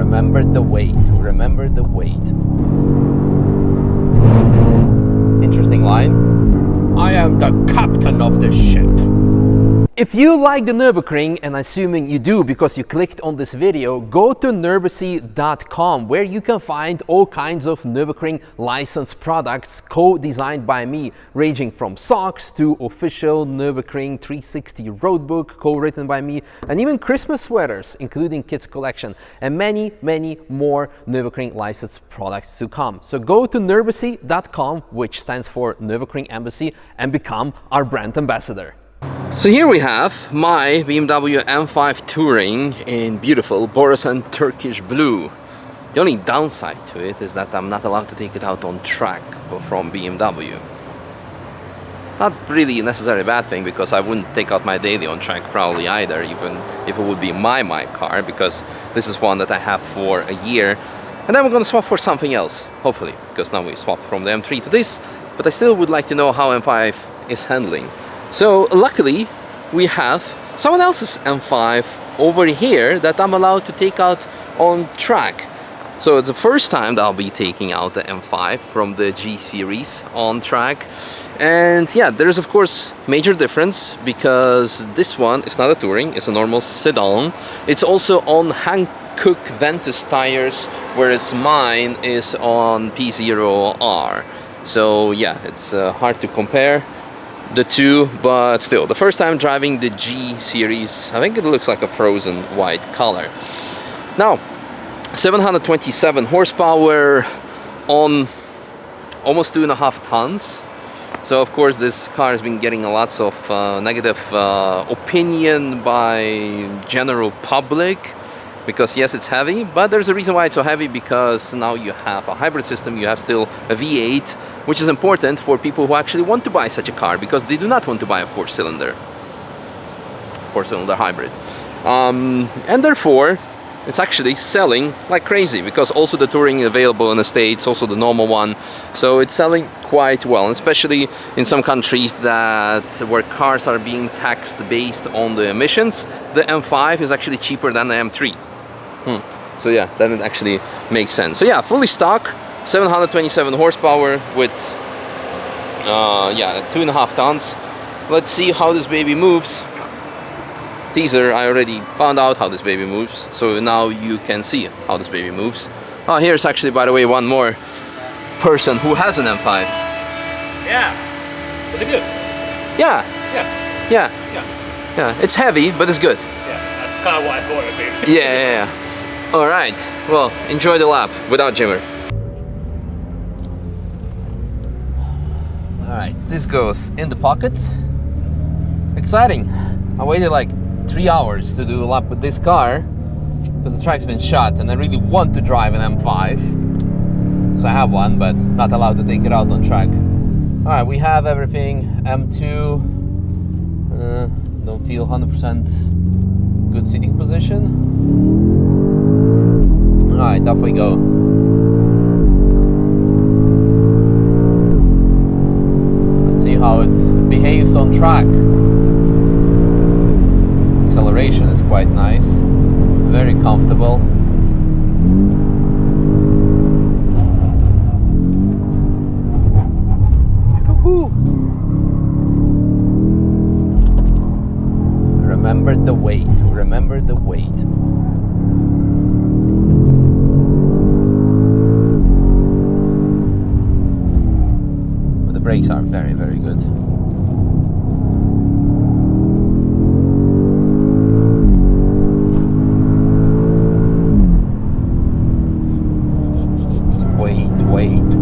Remember the wait. Remember the wait. Interesting line. I am the captain of the ship. If you like the Nürburgring, and assuming you do because you clicked on this video, go to nürburgring.com where you can find all kinds of Nürburgring licensed products co-designed by me, ranging from socks to official Nürburgring 360 roadbook co-written by me, and even Christmas sweaters, including kids collection, and many more Nürburgring licensed products to come. So go to nürburgring.com, which stands for Nürburgring Embassy, and become our brand ambassador. So here we have my BMW M5 Touring in beautiful Borusan Turkish blue. The only downside to it is that I'm not allowed to take it out on track from BMW. Not really necessarily a bad thing, because I wouldn't take out my daily on track probably either, even if it would be my car, because this is one that I have for a year. And then we're going to swap for something else, hopefully, because now we swapped from the M3 to this, but I still would like to know how M5 is handling. So luckily we have someone else's M5 over here that I'm allowed to take out on track. So it's the first time that I'll be taking out the M5 from the G series on track. And yeah, there's of course major difference, because this one is not a touring, it's a normal sedan. It's also on Hankook Ventus tires, whereas mine is on P0R. So yeah, it's hard to compare the two, but still, the first time driving the G series, I think it looks like a frozen white color. Now, 727 horsepower on almost 2.5 tons. So of course this car has been getting lots of negative opinion by general public, because yes, it's heavy, but there's a reason why it's so heavy, because now you have a hybrid system, you have still a V8, which is important for people who actually want to buy such a car, because they do not want to buy a four-cylinder hybrid. And therefore, it's actually selling like crazy, because also the Touring is available in the States, also the normal one. So it's selling quite well, especially in some countries where cars are being taxed based on the emissions. The M5 is actually cheaper than the M3. So yeah, then it actually makes sense. So yeah, fully stock, 727 horsepower with 2.5 tons. Let's see how this baby moves. Teaser, I already found out how this baby moves, so now you can see how this baby moves. Oh, here's actually, by the way, one more person who has an M5. Yeah, is it good? Yeah, it's heavy, but it's good. Yeah, that's kind of what I thought it would be. Yeah. Alright, well, enjoy the lap without Jimmer. Alright, this goes in the pocket. Exciting. I waited like 3 hours to do a lap with this car, because the track's been shut and I really want to drive an M5. So I have one, but not allowed to take it out on track. Alright, we have everything. M2. Don't feel 100% good seating position. Alright, off we go. Let's see how it behaves on track. Acceleration is quite nice, very comfortable. Remember the wait, remember the wait. But the brakes are very good.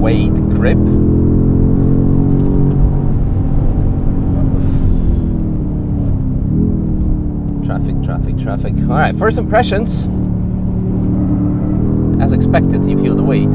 Wait, grip. Traffic. All right, first impressions. As expected, you feel the weight.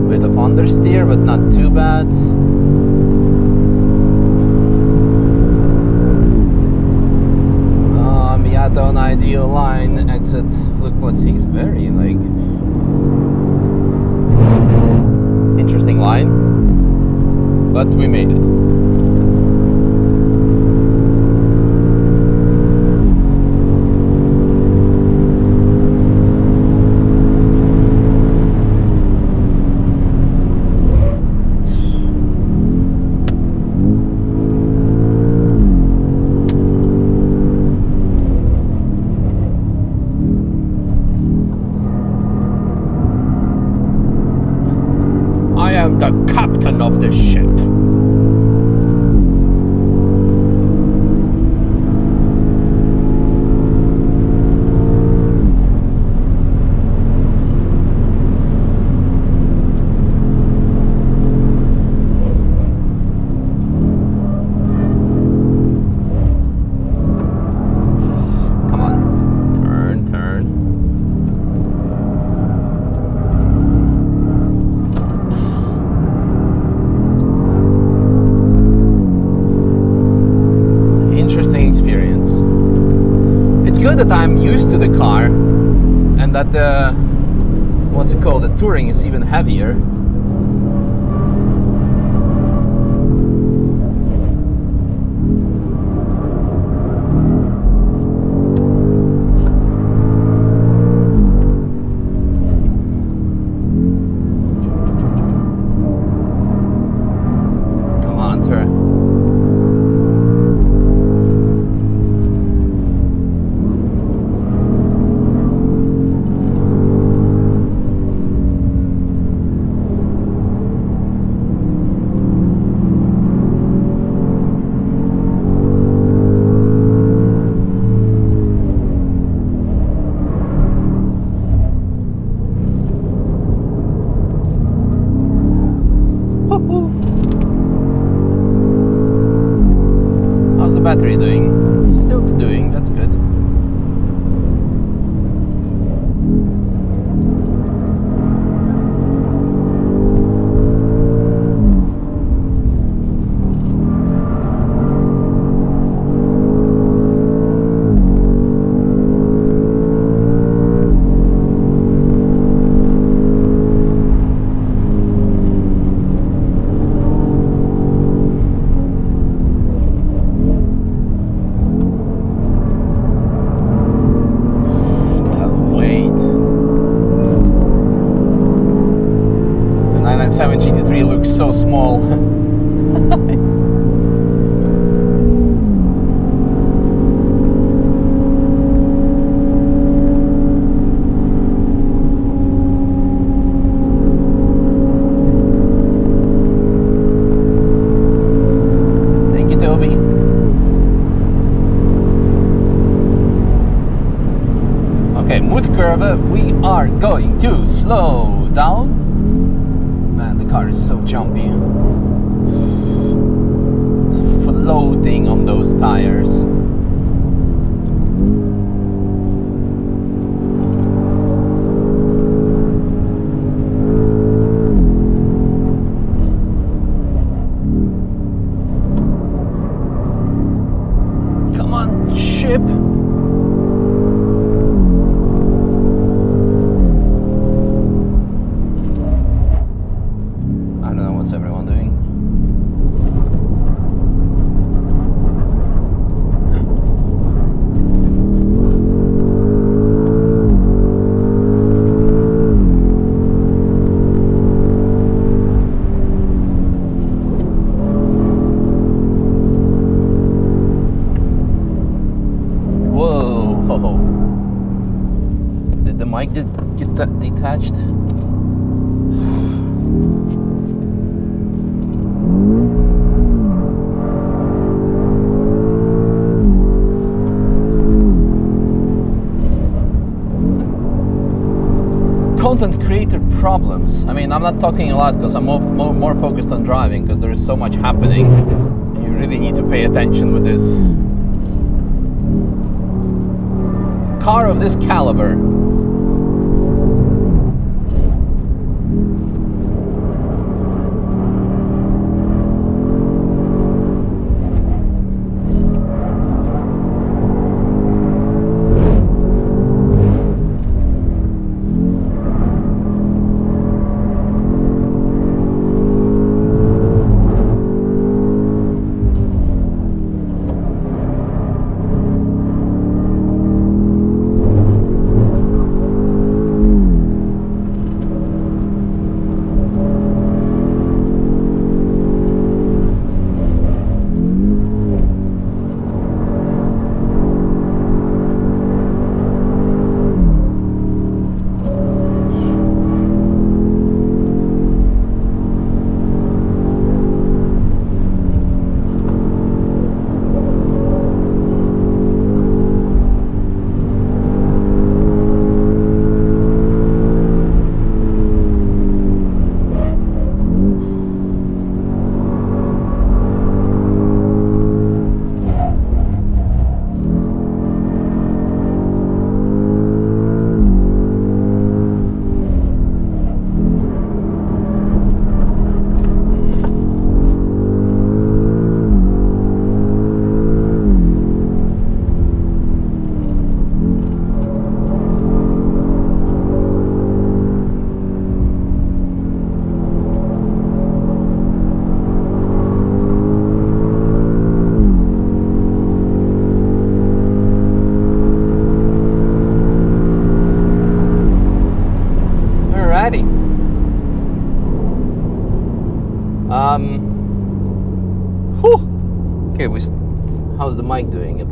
Bit of understeer, but not too bad. video line exit. Look what he's very like interesting line, but we made it. I am the captain of the ship. Come on, turn, turn. Interesting experience. It's good that I'm used to the car and that the, what's it called, the touring is even heavier. Come on, turn. How's the battery doing? Still doing, that's good. GT3 looks so small. Thank you, Toby. Okay, mood curve, we are going to slow down. Man, the car is so jumpy. It's floating on those tires. Come on, ship. Everyone doing? Whoa! Did the mic get that detached? Content creator problems. I mean, I'm not talking a lot because I'm more focused on driving because there is so much happening. You really need to pay attention with this. Car of this caliber.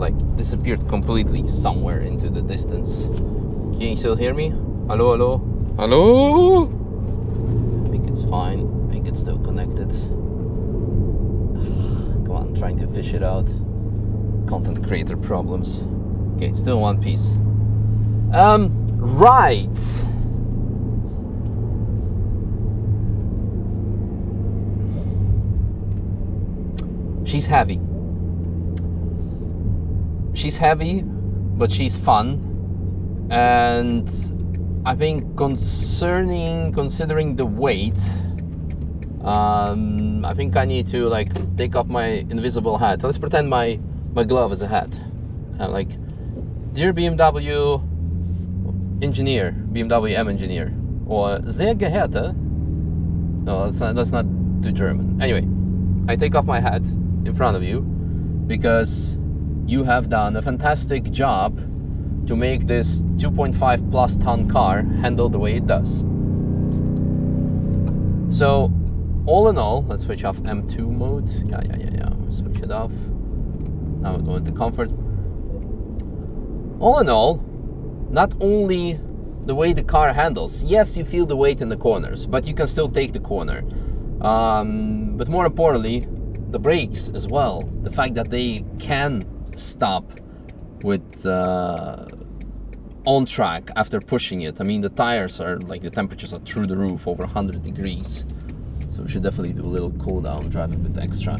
like disappeared completely somewhere into the distance. Can you still hear me? Hello, hello, hello? I think it's fine. I think it's still connected. Come on, trying to fish it out. Content creator problems. Okay, still in one piece. Right. She's heavy. She's heavy, but she's fun. And I think considering the weight, I think I need to like take off my invisible hat. Let's pretend my glove is a hat. Like, dear BMW engineer, BMW M engineer, or sehr geehrte. No, that's not too German. Anyway, I take off my hat in front of you because you have done a fantastic job to make this 2.5 plus ton car handle the way it does. So, all in all, let's switch off M2 mode. Yeah. Switch it off. Now we're going to comfort. All in all, not only the way the car handles, yes, you feel the weight in the corners, but you can still take the corner. But more importantly, the brakes as well. The fact that they can stop with on track after pushing it. I mean, the tires are like, the temperatures are through the roof, over 100 degrees. So we should definitely do a little cool down, drive a bit extra.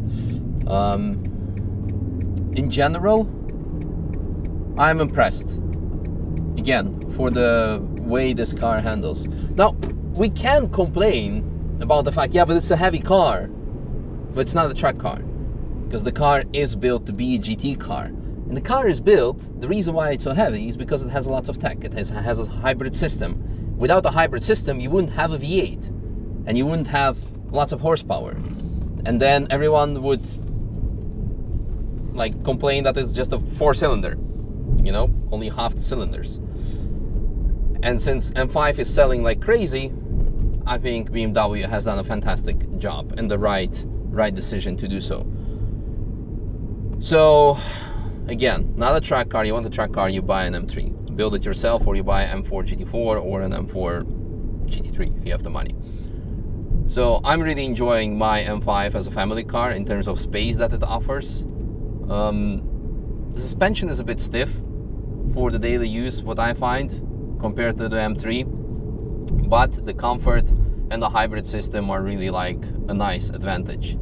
In general, I'm impressed. Again, for the way this car handles. Now, we can complain about the fact, yeah, but it's a heavy car. But it's not a track car, because the car is built to be a GT car. And the car is built, the reason why it's so heavy is because it has lots of tech. It has a hybrid system. Without a hybrid system, you wouldn't have a V8. And you wouldn't have lots of horsepower. And then everyone would like complain that it's just a 4-cylinder. You know, only half the cylinders. And since M5 is selling like crazy, I think BMW has done a fantastic job and the right decision to do so. So, again, not a track car. You want a track car, you buy an M3. Build it yourself, or you buy an M4 GT4 or an M4 GT3 if you have the money. So I'm really enjoying my M5 as a family car in terms of space that it offers. The suspension is a bit stiff for the daily use, what I find, compared to the M3. But the comfort and the hybrid system are really like a nice advantage.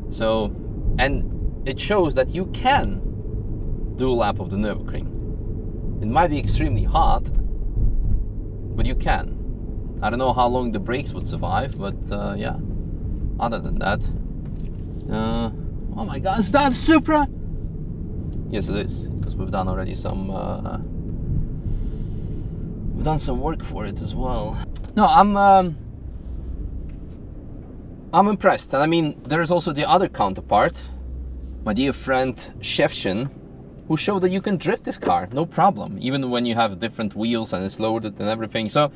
So, and it shows that you can do a lap of the Nürburgring. It might be extremely hot, but you can. I don't know how long the brakes would survive, but yeah. Other than that, oh my God, is that Supra? Yes, it is, because we've done already some. We've done some work for it as well. No, I'm impressed, and I mean, there is also the other counterpart, my dear friend Shevchin, who showed that you can drift this car, no problem, even when you have different wheels and it's loaded and everything. So,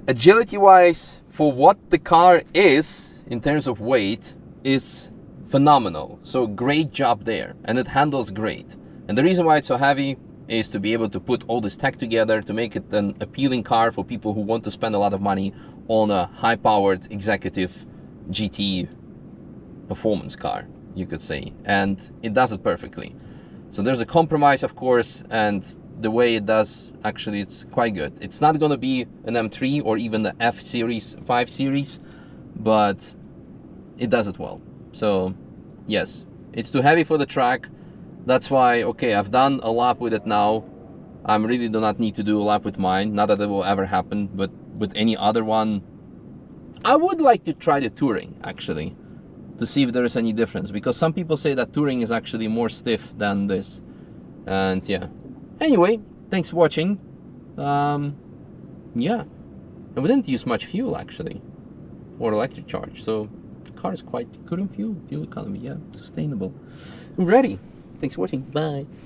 agility-wise, for what the car is in terms of weight, is phenomenal. So great job there, and it handles great. And the reason why it's so heavy is to be able to put all this tech together to make it an appealing car for people who want to spend a lot of money on a high-powered executive GT performance car, you could say. And it does it perfectly. So there's a compromise, of course, and the way it does, actually, it's quite good. It's not going to be an M3 or even the F series, 5 series, but it does it well. So yes, it's too heavy for the track. That's why, okay, I've done a lap with it now. I really do not need to do a lap with mine. Not that it will ever happen, but with any other one, I would like to try the Touring, actually, to see if there is any difference. Because some people say that Touring is actually more stiff than this. And yeah. Anyway, thanks for watching. Yeah. And we didn't use much fuel, actually. Or electric charge. So the car is quite good on fuel economy. Yeah, sustainable. Ready. Thanks for watching. Bye.